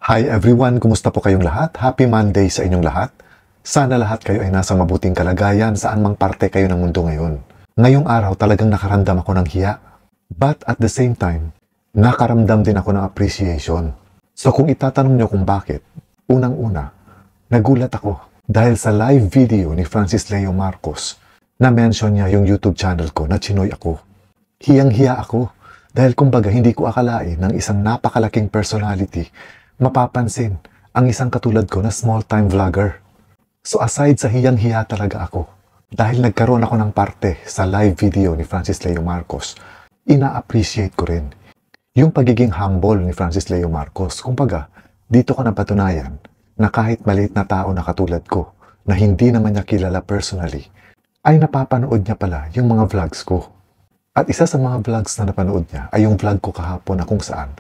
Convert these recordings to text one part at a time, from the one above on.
Hi everyone! Kumusta po kayong lahat? Happy Monday sa inyong lahat. Sana lahat kayo ay nasa mabuting kalagayan saan mang parte kayo ng mundo ngayon. Ngayong araw talagang nakaramdam ako ng hiya. But at the same time, nakaramdam din ako ng appreciation. So kung itatanong niyo kung bakit, unang-una, nagulat ako dahil sa live video ni Francis Leo Marcos na mention niya yung YouTube channel ko na chinoy ako. Hiyang-hiya ako dahil kumbaga hindi ko akalain ng isang napakalaking personality mapapansin ang isang katulad ko na small-time vlogger. So aside sa hiyang-hiya talaga ako, dahil nagkaroon ako ng parte sa live video ni Francis Leo Marcos, ina-appreciate ko rin yung pagiging humble ni Francis Leo Marcos. Kumbaga, dito ko napatunayan na kahit maliit na tao na katulad ko, na hindi naman niya kilala personally, ay napapanood niya pala yung mga vlogs ko. At isa sa mga vlogs na napanood niya ay yung vlog ko kahapon na kung saan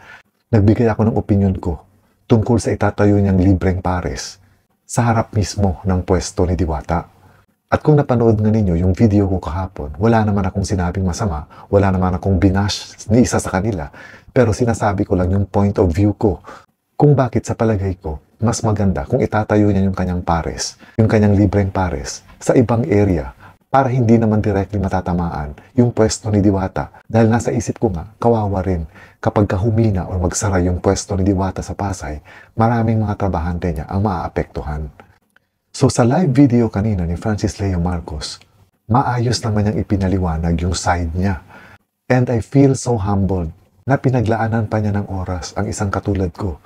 nagbigay ako ng opinion ko tungkol sa itatayo niyang libreng pares sa harap mismo ng pwesto ni Diwata. At kung napanood nga ninyo yung video ko kahapon, wala naman akong sinabing masama, wala naman akong binash ni isa sa kanila, pero sinasabi ko lang yung point of view ko kung bakit sa palagay ko mas maganda kung itatayo niya yung kanyang pares, yung kanyang libreng pares sa ibang area para hindi naman directly matatamaan yung pwesto ni Diwata. Dahil nasa isip ko nga, kawawa rin kapag kahumina o magsara yung pwesto ni Diwata sa Pasay, maraming mga trabahante niya ang maaapektuhan. So sa live video kanina ni Francis Leo Marcos, maayos naman niyang ipinaliwanag yung side niya. And I feel so humbled na pinaglaanan pa niya ng oras ang isang katulad ko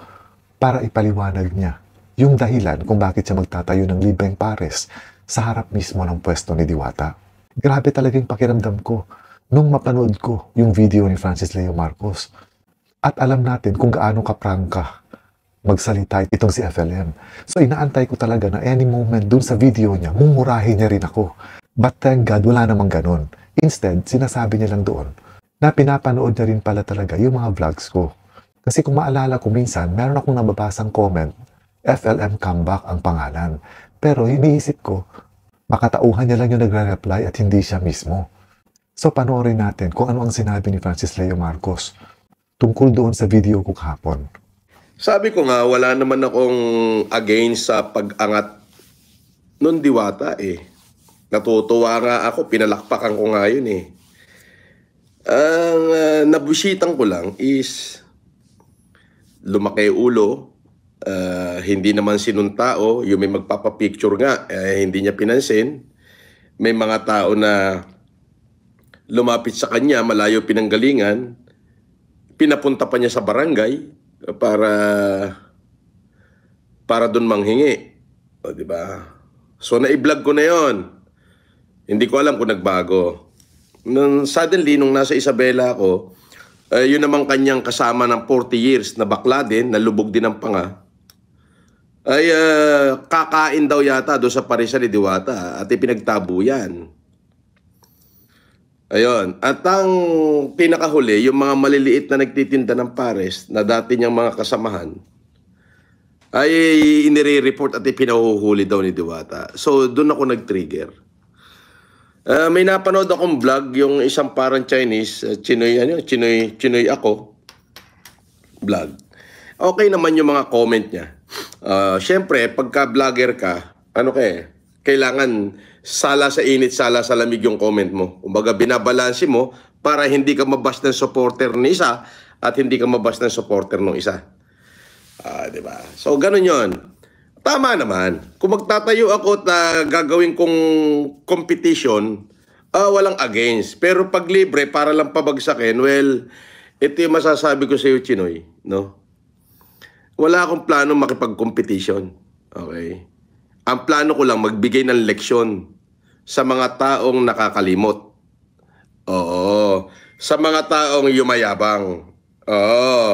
para ipaliwanag niya yung dahilan kung bakit siya magtatayo ng libreng pares sa harap mismo ng pwesto ni Diwata. Grabe talagang pakiramdam ko nung mapanood ko yung video ni Francis Leo Marcos. At alam natin kung gaano kaprangka magsalita itong si FLM. So inaantay ko talaga na any moment dun sa video niya, mumurahin niya rin ako. But thank God, wala namang ganun. Instead, sinasabi niya lang doon na pinapanood niya rin pala talaga yung mga vlogs ko. Kasi kung maalala ko minsan, meron akong nababasang comment, FLM Comeback ang pangalan. Pero iniisip ko, makatauhan niya lang yung nagre-reply at hindi siya mismo. So panoorin natin kung ano ang sinabi ni Francis Leo Marcos tungkol doon sa video ko kahapon. Sabi ko nga, wala naman akong against sa pag-angat nun Diwata eh. Natutuwa nga ako, pinalakpakan ko nga yun eh. Ang nabusitang ko lang is lumaki ulo. Hindi naman sinuntao, yung may magpapapicture nga, hindi niya pinansin. May mga tao na lumapit sa kanya, malayo pinanggalingan, pinapunta pa niya sa barangay para doon manghingi. O, diba? So, na-vlog ko na yon. Hindi ko alam kung nagbago. Suddenly, nung nasa Isabela ako, yun namang kanyang kasama ng 40 years na bakla din, nalubog din ang panga, ay kakain daw yata doon sa parisan ni Diwata at ipinagtabo yan. Ayun. At ang pinakahuli, yung mga maliliit na nagtitinda ng pares na dati niyang mga kasamahan, ay inire-report at ipinahuhuli daw ni Diwata. So doon ako nag-trigger. May napanood akong vlog, yung isang parang Chinese, Chinoy ako, vlog. Okay naman yung mga comment niya. Siyempre, pagka vlogger ka, kailangan sala sa init, sala sa lamig yung comment mo. Kumbaga, binabalansi mo para hindi ka mabash ng supporter ng isa at hindi ka mabash ng supporter ng isa. Diba? So, ganun yon. Tama naman. Kung magtatayo ako at gagawin kong competition, walang against. Pero pag libre, para lang pabagsakin, well, ito yung masasabi ko sa iyo, Chinoy, no? Wala akong plano makipag-competition. Okay? Ang plano ko lang magbigay ng leksyon sa mga taong nakakalimot. Oo. Sa mga taong yumayabang. Oo.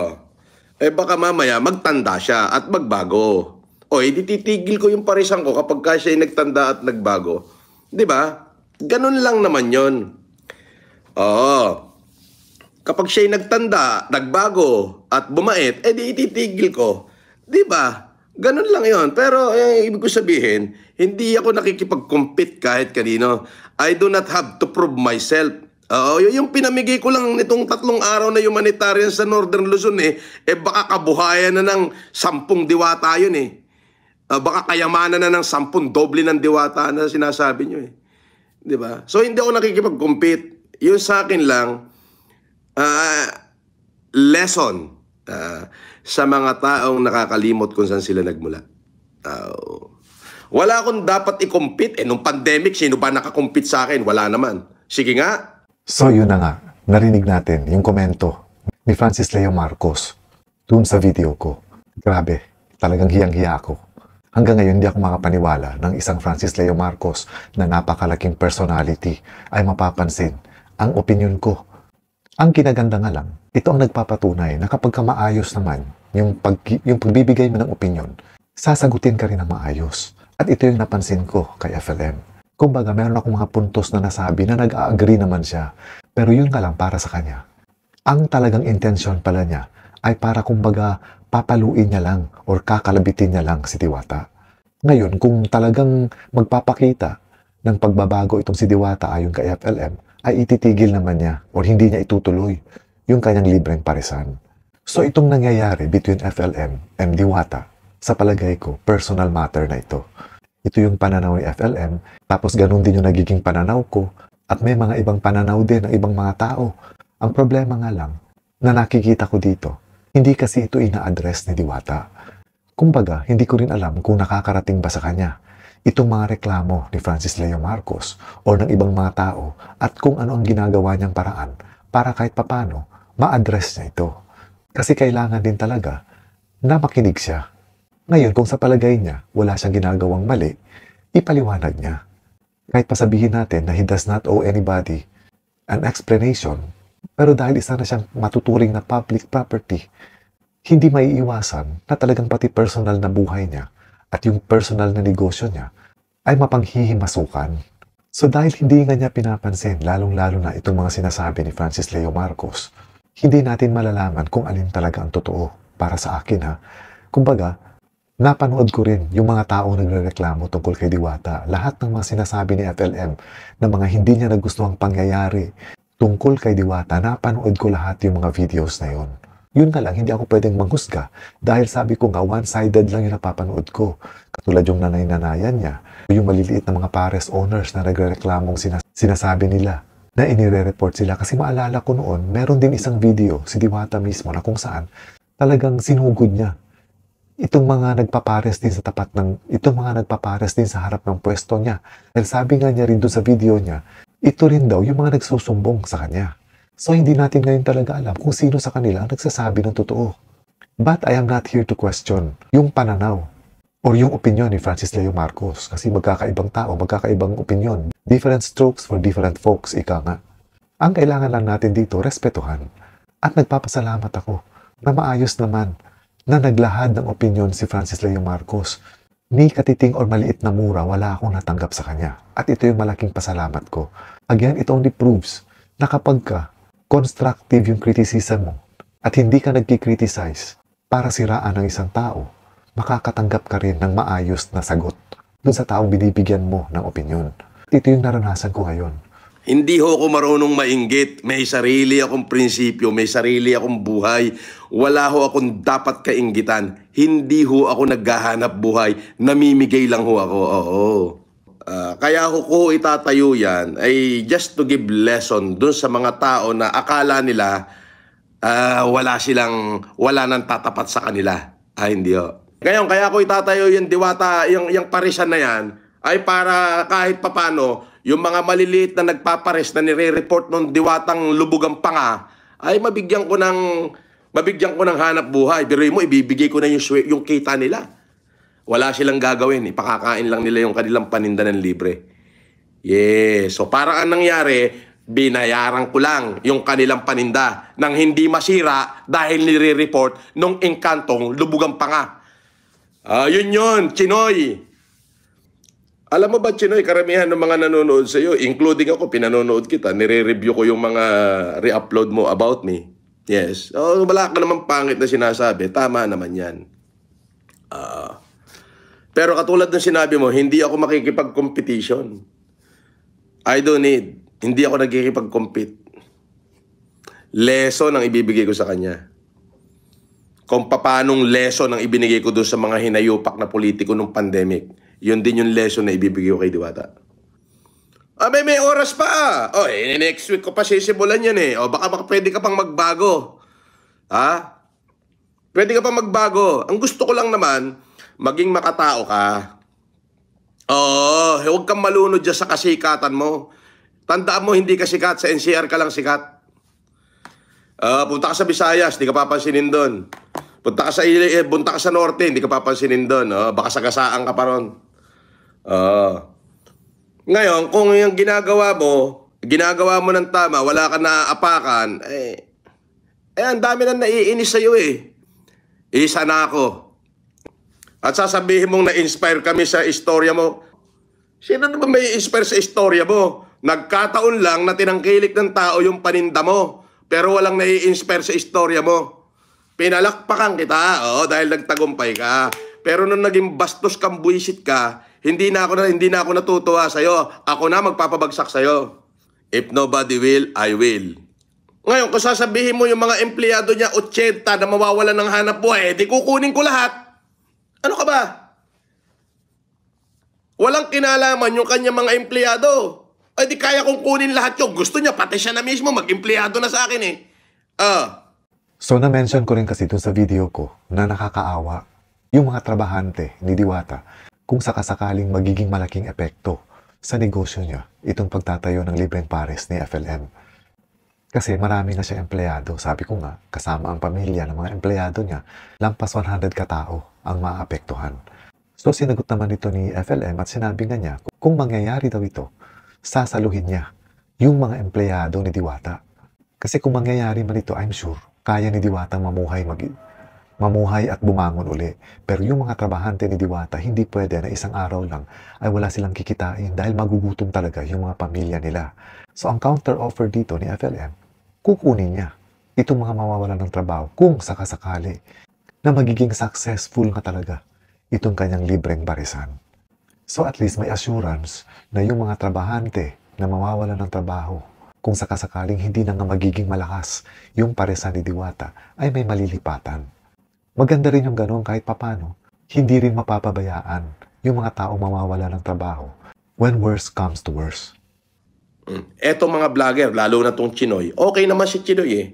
Baka mamaya magtanda siya at magbago. O, hindi titigil ko yung parisan ko kapag siya ay nagtanda at nagbago. Diba? Ganun lang naman yon. Oo. Kapag siya'y nagtanda, nagbago, at bumait, di ititigil ko. Diba? Ganun lang yon. Pero, ibig ko sabihin, hindi ako nakikipag-compete kahit kanino. I do not have to prove myself Oo, yung pinamigay ko lang nitong 3 araw na humanitarian sa Northern Luzon baka kabuhayan na ng 10 diwata yun baka kayamanan na ng 10 doble ng diwata na sinasabi nyo Di ba? So hindi ako nakikipag-compete. Yung sa akin lang, lesson sa mga taong nakakalimot kung saan sila nagmula. Wala akong dapat i-compete. Nung pandemic, sino ba nakakompete sa akin? Wala naman. Sige nga. So yun na nga, narinig natin yung komento ni Francis Leo Marcos dun sa video ko. Grabe, talagang hiyang-hiya ako. Hanggang ngayon hindi ako makapaniwala ng isang Francis Leo Marcos na napakalaking personality ay mapapansin ang opinion ko. Ang kinaganda nga lang, ito ang nagpapatunay na kapag ka maayos naman yung pagbibigay mo ng opinion, sasagutin ka rin ng maayos. At ito yung napansin ko kay FLM. Kumbaga, meron akong mga puntos na nasabi na nag-agree naman siya. Pero yun nga lang para sa kanya. Ang talagang intensyon pala niya ay para kumbaga papaluin niya lang or kakalabitin niya lang si Diwata. Ngayon, kung talagang magpapakita ng pagbabago itong si Diwata ayon kay FLM, ay ititigil naman niya or hindi niya itutuloy yung kanyang libreng parisan. So itong nangyayari between FLM and Diwata, sa palagay ko, personal matter na ito. Ito yung pananaw ni FLM, tapos ganun din yung nagiging pananaw ko, at may mga ibang pananaw din ng ibang mga tao. Ang problema nga lang, na nakikita ko dito, hindi kasi ito ina-address ni Diwata. Kumbaga, hindi ko rin alam kung nakakarating ba sa kanya itong mga reklamo ni Francis Leo Marcos o ng ibang mga tao at kung ano ang ginagawa niyang paraan para kahit papano ma-address niya ito. Kasi kailangan din talaga na makinig siya. Ngayon, kung sa palagay niya, wala siyang ginagawang mali, ipaliwanag niya. Kahit pasabihin natin na he does not owe anybody an explanation, pero dahil isa na siyang matuturing na public property, hindi maiiwasan na talagang pati personal na buhay niya at yung personal na negosyo niya ay mapanghihimasukan. So dahil hindi nga niya pinapansin, lalong-lalo na itong mga sinasabi ni Francis Leo Marcos, hindi natin malalaman kung alin talaga ang totoo para sa akin Kumbaga, napanood ko rin yung mga taong nagrereklamo tungkol kay Diwata. Lahat ng mga sinasabi ni FLM na mga hindi niya nagustuhang pangyayari tungkol kay Diwata, napanood ko lahat yung mga videos na yon. Yun nga lang, hindi ako pwedeng manghusga dahil sabi ko nga, one-sided lang yung napapanood ko. Katulad yung nanay-nanayan niya, yung maliliit na mga pares owners na nagrereklamong sinasabi nila na inire-report sila. Kasi maalala ko noon, meron din isang video si Diwata mismo na kung saan talagang sinugod niya itong mga nagpapares din sa harap ng pwesto niya. Dahil sabi nga niya rin doon sa video niya, ito rin daw yung mga nagsusumbong sa kanya. So hindi natin ngayon talaga alam kung sino sa kanila ang nagsasabi ng totoo. But I am not here to question yung pananaw or yung opinion ni Francis Leo Marcos kasi magkakaibang tao, magkakaibang opinion. Different strokes for different folks, ika nga. Ang kailangan lang natin dito, respetuhan. At nagpapasalamat ako na maayos naman na naglahad ng opinion si Francis Leo Marcos. Ni katiting or maliit na mura, wala akong natanggap sa kanya. At ito yung malaking pasalamat ko. Again, it only proves na kapag ka constructive yung criticism mo at hindi ka nagkikriticize para siraan ng isang tao, makakatanggap ka rin ng maayos na sagot dun sa taong binibigyan mo ng opinion. Ito yung naranasan ko ngayon. Hindi ho ako marunong mainggit. May sarili akong prinsipyo, may sarili akong buhay. Wala ho akong dapat kainggitan. Hindi ho ako naghahanap buhay. Namimigay lang ho ako. Kaya ko itatayo yan ay just to give lesson dun sa mga tao na akala nila wala nang tatapat sa kanila. Hindi ho. Ngayon, kaya ko itatayo yung Diwata, yung parisan na yan, ay para kahit papano, yung mga maliliit na nagpapares na nire-report ng Diwatang lubugang panga, ay mabigyan ko ng hanap buhay. Pero mo, ibibigay ko na yung kita nila. Wala silang gagawin. Ipakakain lang nila yung kanilang paninda ng libre. Yes. So parang anong nangyari, binayaran ko lang yung kanilang paninda nang hindi masira dahil nire-report nung engkantong lubugang panga. Yun, Chinoy. Alam mo ba, Chinoy, karamihan ng mga nanonood sa iyo, including ako, pinanonood kita, nire-review ko yung mga re-upload mo about me. Yes. Wala ka naman pangit na sinasabi. Tama naman yan. Pero katulad ng sinabi mo, hindi ako makikipag-competition. I don't need. Hindi ako nagkikipag-compete. Lesson ang ibibigay ko sa kanya. Kung paanong lesson ang ibinigay ko doon sa mga hinayupak na politiko nung pandemic. Yun din yung lesson na ibibigay ko kay Diwata. May oras pa. Next week ko pa sisimulan yan eh. Baka pwede ka pang magbago. Ha? Pwede ka pang magbago. Ang gusto ko lang naman, maging makatao ka. Huwag kang malunod dyan sa kasikatan mo. Tandaan mo, hindi ka sikat. Sa NCR ka lang sikat. Punta ka sa Visayas, hindi ka papansinin doon. Punta ka sa Norte, hindi ka papansinin doon. Baka sagasaan ka pa ron. Ngayon, kung yung ginagawa mo ng tama, wala ka naaapakan, ang dami na naiinis sa'yo eh. Isa na ako. At sasabihin mong na-inspire kami sa istorya mo. Sino naman may inspire sa istorya mo? Nagkataon lang na tinangkilik ng tao yung paninda mo, pero walang nai-inspire sa istorya mo. Pinalakpakan kita, dahil nagtagumpay ka. Pero nung naging bastos kang buwisit ka, hindi na ako natutuwa sa'yo. Ako na magpapabagsak sa'yo. If nobody will, I will. Ngayon, kung sasabihin mo yung mga empleyado niya, 80 na mawawalan ng hanap buhay, di kukunin ko lahat. Ano ka ba? Walang kinalaman yung kanya mga empleyado. Di kaya kong kunin lahat yung gusto niya, pati siya na mismo, mag-empleyado na sa akin eh. So na-mention ko rin kasi dun sa video ko na nakakaawa yung mga trabahante ni Diwata kung sakasakaling magiging malaking epekto sa negosyo niya itong pagtatayo ng libreng pares ni FLM. Kasi marami na siya empleyado. Sabi ko nga, kasama ang pamilya ng mga empleyado niya, lampas 100 katao ang maapektuhan. So sinagot naman ito ni FLM at sinabi nga niya kung mangyayari daw ito, sasaluhin niya yung mga empleyado ni Diwata. Kasi kung mangyayari man ito, I'm sure, kaya ni Diwata mamuhay at bumangon uli. Pero yung mga trabahante ni Diwata, hindi pwede na isang araw lang ay wala silang kikitain dahil magugutom talaga yung mga pamilya nila. So ang counter offer dito ni FLM, kukunin niya itong mga mawawalan ng trabaho kung sakasakali na magiging successful na talaga itong kanyang libreng barisan. So at least may assurance na yung mga trabahante na mawawalan ng trabaho kung sakasakaling hindi na nga magiging malakas yung paresan ni Diwata ay may malilipatan. Maganda rin yung ganun kahit papano, hindi rin mapapabayaan yung mga taong mawawala ng trabaho when worse comes to worse. Etong mga vlogger, lalo na tong Chinoy, okay naman si Chinoy eh.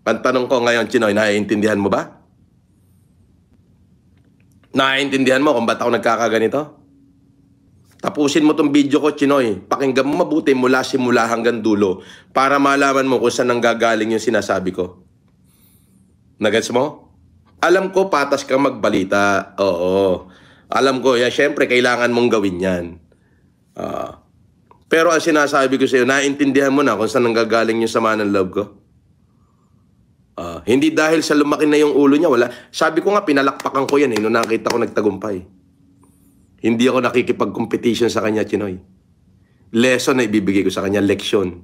Pantanong ko ngayon, Chinoy, naiintindihan mo ba? Naiintindihan mo kung ba't ako nagkakaganito? Tapusin mo tong video ko, Chinoy. Pakinggan mo mabuti mula simula hanggang dulo para malaman mo kung saan nanggagaling yung sinasabi ko. Nagets mo? Alam ko patas kang magbalita. Oo. Alam ko, syempre kailangan mong gawin yan. Pero ang sinasabi ko sa iyo, naiintindihan mo na kung saan nanggagaling yung sama ng loob ko? Hindi dahil sa lumaki na yung ulo niya, wala. Sabi ko nga, pinalakpakan ko yan nung nakita ko nagtagumpay. Hindi ako nakikipag-competition sa kanya, Chinoy. Lesson na ibibigay ko sa kanya, leksyon.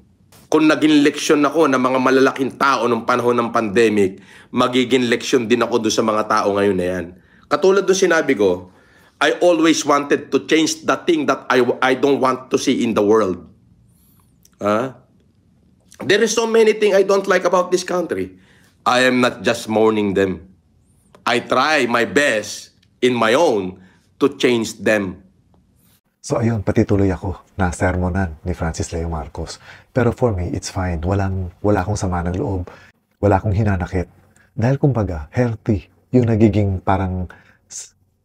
Kung naging leksyon ako ng mga malalaking tao nung panahon ng pandemic, magiging leksyon din ako doon sa mga tao ngayon na yan. Katulad doon sinabi ko, I always wanted to change the thing that I don't want to see in the world. There is so many things I don't like about this country. I am not just mourning them. I try my best in my own to change them. So ayun, patituloy ako na sermonan ni Francis Leo Marcos. Pero for me, it's fine. Wala akong sama ng loob. Wala akong hinanakit. Dahil kumbaga, healthy yung nagiging parang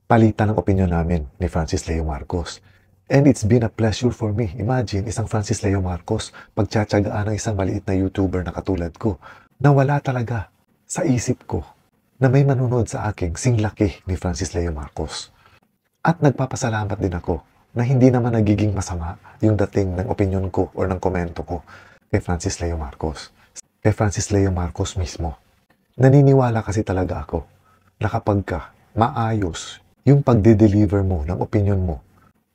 palitan ng opinion namin ni Francis Leo Marcos. And it's been a pleasure for me. Imagine, isang Francis Leo Marcos, pagtsatsagaan ng isang maliit na YouTuber na katulad ko, na wala talaga sa isip ko na may manunod sa aking singlaki ni Francis Leo Marcos. At nagpapasalamat din ako na hindi naman nagiging masama yung dating ng opinion ko o ng komento ko kay Francis Leo Marcos. Kay Francis Leo Marcos mismo. Naniniwala kasi talaga ako na kapag ka maayos yung pagde-deliver mo ng opinion mo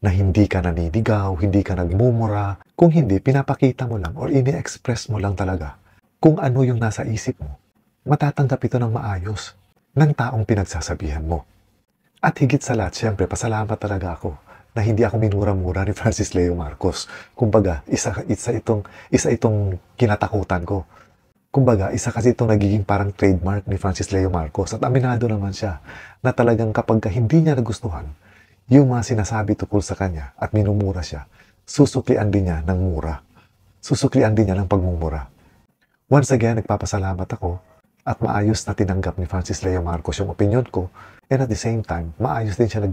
na hindi ka naninigaw, hindi ka nagmumura, kung hindi, pinapakita mo lang or ini-express mo lang talaga kung ano yung nasa isip mo, matatanggap ito ng maayos ng taong pinagsasabihan mo. At higit sa lahat, siyempre, pasalamat talaga ako na hindi ako minura-mura ni Francis Leo Marcos. Kumbaga, isa itong kinatakutan ko. Kumbaga, isa kasi itong nagiging parang trademark ni Francis Leo Marcos. At aminado naman siya na talagang kapag hindi niya nagustuhan yung mga sinasabi tungkol sa kanya at minumura siya, susuklian din niya ng mura. Susuklian din niya ng pagmumura. Once again, nagpapasalamat ako at maayos na tinanggap ni Francis Leo Marcos yung opinion ko, and at the same time, maayos din siya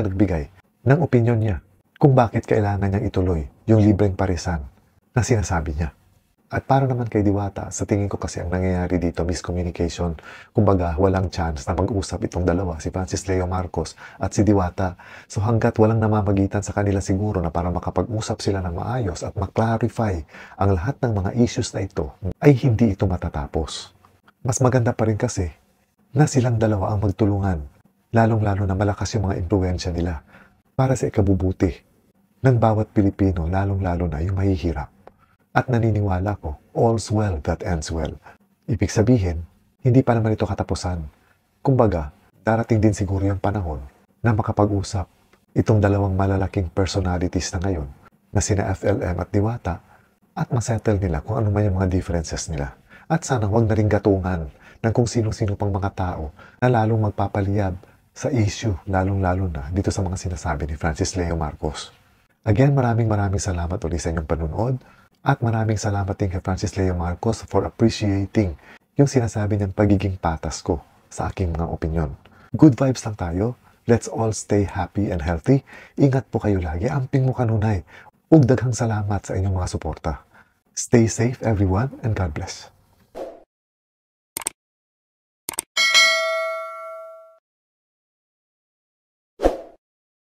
nagbigay ng opinion niya kung bakit kailangan niyang ituloy yung libreng parisan na sinasabi niya. At para naman kay Diwata, sa tingin ko kasi ang nangyayari dito, miscommunication. Kumbaga, walang chance na mag-usap itong dalawa, si Francis Leo Marcos at si Diwata. So hanggat walang namamagitan sa kanila siguro na para makapag-usap sila ng maayos at maklarify ang lahat ng mga issues na ito, ay hindi ito matatapos. Mas maganda pa rin kasi na silang dalawa ang magtulungan, lalong-lalo na malakas yung mga impluwensya nila para sa ikabubuti ng bawat Pilipino, lalong-lalo na yung mahihirap. At naniniwala ko, all's well that ends well. Ibig sabihin, hindi pa naman ito katapusan. Kumbaga, darating din siguro yung panahon na makapag-usap itong dalawang malalaking personalities na ngayon na sina FLM at Diwata at masettle nila kung ano man yung mga differences nila. At sana huwag na rin gatungan ng kung sino-sino pang mga tao na lalong magpapaliyab sa issue, lalong-lalo na dito sa mga sinasabi ni Francis Leo Marcos. Again, maraming salamat ulit sa inyong panunood. At maraming salamat din kay Francis Leo Marcos for appreciating yung sinasabi niyang pagiging patas ko sa aking mga opinion. Good vibes lang tayo. Let's all stay happy and healthy. Ingat po kayo lagi. Amping mo kanunay. Ug daghang salamat sa inyong mga suporta. Stay safe everyone and God bless.